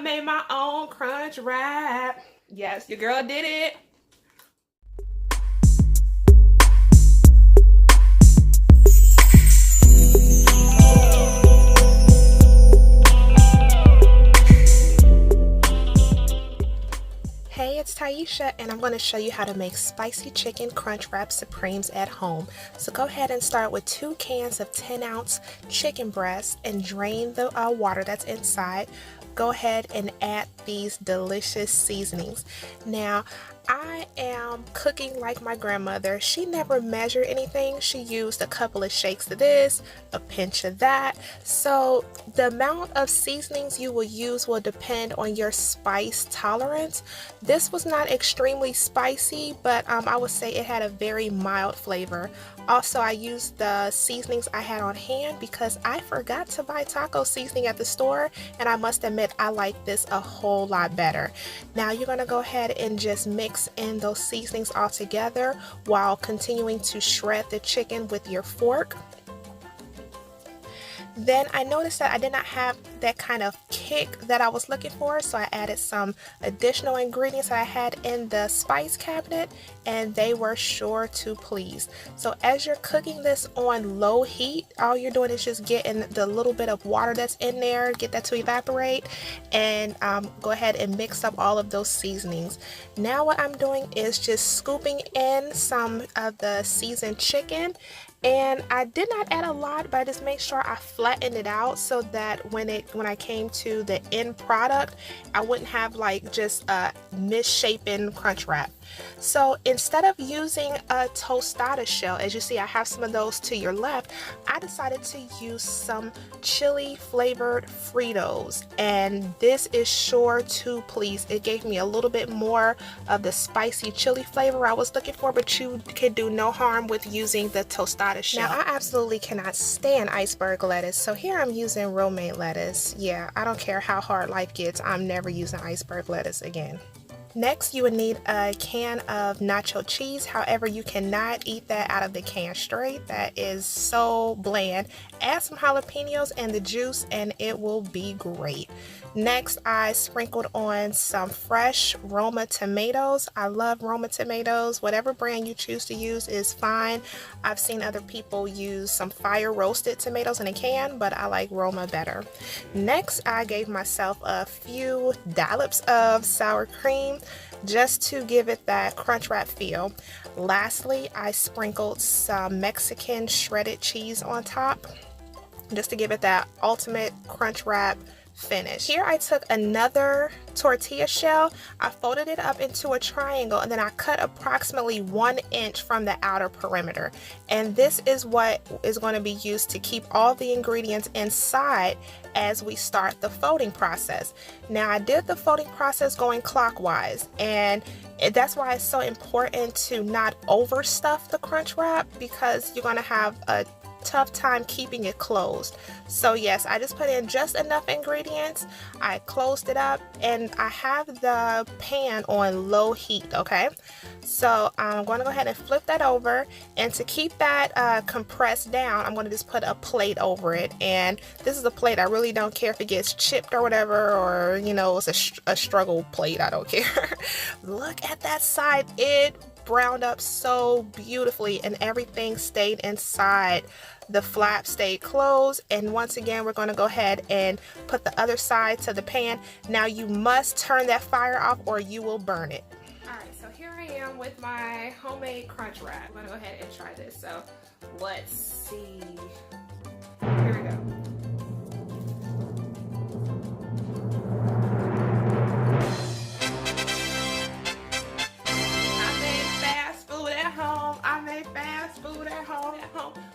made my own crunch wrap. Yes, your girl did it. Hey, it's Tieesha, and I'm going to show you how to make spicy chicken crunch wrap supremes at home. So go ahead and start with 2 cans of 10-ounce chicken breast and drain the water that's inside. Go ahead and add these delicious seasonings. Now, I am cooking like my grandmother. She never measured anything. She used a couple of shakes of this, a pinch of that. So the amount of seasonings you will use will depend on your spice tolerance. This was not extremely spicy, but I would say it had a very mild flavor. Also, I used the seasonings I had on hand because I forgot to buy taco seasoning at the store, and I must admit I like this a whole lot better. Now you're going to go ahead and just mix in those seasonings all together while continuing to shred the chicken with your fork. Then I noticed that I did not have that kind of kick that I was looking for, so I added some additional ingredients that I had in the spice cabinet, and they were sure to please. So as you're cooking this on low heat, all you're doing is just getting the little bit of water that's in there, get that to evaporate, and go ahead and mix up all of those seasonings. Now what I'm doing is just scooping in some of the seasoned chicken. And I did not add a lot, but I just made sure I flattened it out so that when I came to the end product, I wouldn't have like just a misshapen crunch wrap. So instead of using a tostada shell, as you see I have some of those to your left, I decided to use some chili flavored Fritos, and this is sure to please. It gave me a little bit more of the spicy chili flavor I was looking for, but you can do no harm with using the tostada shell. Now I absolutely cannot stand iceberg lettuce, so here I'm using romaine lettuce. Yeah, I don't care how hard life gets, I'm never using iceberg lettuce again. Next, you would need a can of nacho cheese. However, you cannot eat that out of the can straight. That is so bland. Add some jalapenos and the juice and it will be great. Next, I sprinkled on some fresh Roma tomatoes. I love Roma tomatoes. Whatever brand you choose to use is fine. I've seen other people use some fire roasted tomatoes in a can, but I like Roma better. Next, I gave myself a few dollops of sour cream just to give it that crunch wrap feel. Lastly, I sprinkled some Mexican shredded cheese on top just to give it that ultimate crunch wrap finish. Here I took another tortilla shell, I folded it up into a triangle, and then I cut approximately 1 inch from the outer perimeter. And this is what is going to be used to keep all the ingredients inside as we start the folding process. Now I did the folding process going clockwise, and that's why it's so important to not overstuff the crunch wrap, because you're going to have a tough time keeping it closed. So yes, I just put in just enough ingredients, I closed it up, and I have the pan on low heat. Okay, so I'm going to go ahead and flip that over, and to keep that compressed down, I'm going to just put a plate over it. And this is a plate, I really don't care if it gets chipped or whatever, or you know, it's a struggle plate, I don't care. Look at that side, it browned up so beautifully and everything stayed inside. The flap stayed closed, and once again we're going to go ahead and put the other side to the pan. Now you must turn that fire off or you will burn it. Alright, so here I am with my homemade crunch wrap. I'm going to go ahead and try this. So let's see. Here we go.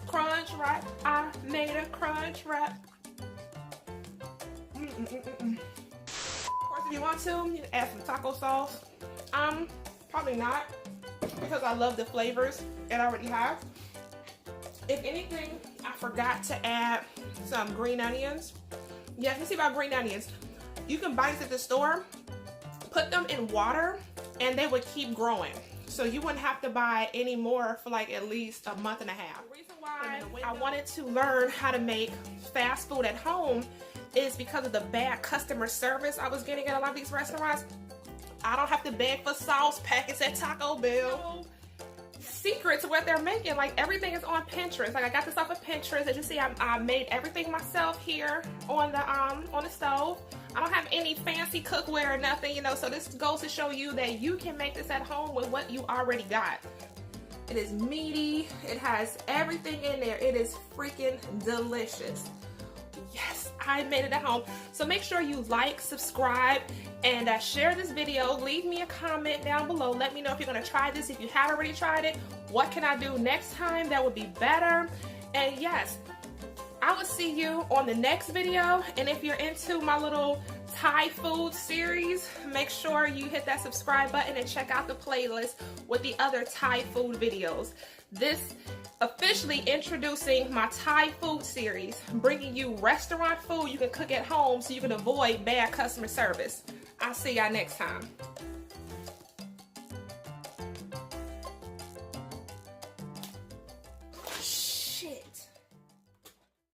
Crunch wrap. I made a crunch wrap. Of course, if you want to, you can add some taco sauce. Probably not, because I love the flavors it already has. If anything, I forgot to add some green onions. Yes, let's see about green onions. You can buy these at the store, put them in water, and they would keep growing. So you wouldn't have to buy any more for like at least a month and a half. The reason why I wanted to learn how to make fast food at home is because of the bad customer service I was getting at a lot of these restaurants. I don't have to beg for sauce packets at Taco Bell. Secret to what they're making, like everything is on Pinterest. Like I got this off of Pinterest. As you see, I made everything myself here on the stove. I don't have any fancy cookware or nothing, you know, so this goes to show you that you can make this at home with what you already got. It is meaty, it has everything in there. It is freaking delicious. Yes, I made it at home. So make sure you like, subscribe, and share this video. Leave me a comment down below. Let me know if you're gonna try this. If you have already tried it, what can I do next time that would be better? And yes, I will see you on the next video. And if you're into my little Thai food series, make sure you hit that subscribe button and check out the playlist with the other Thai food videos. This officially introducing my Thai food series, bringing you restaurant food you can cook at home so you can avoid bad customer service. I'll see y'all next time.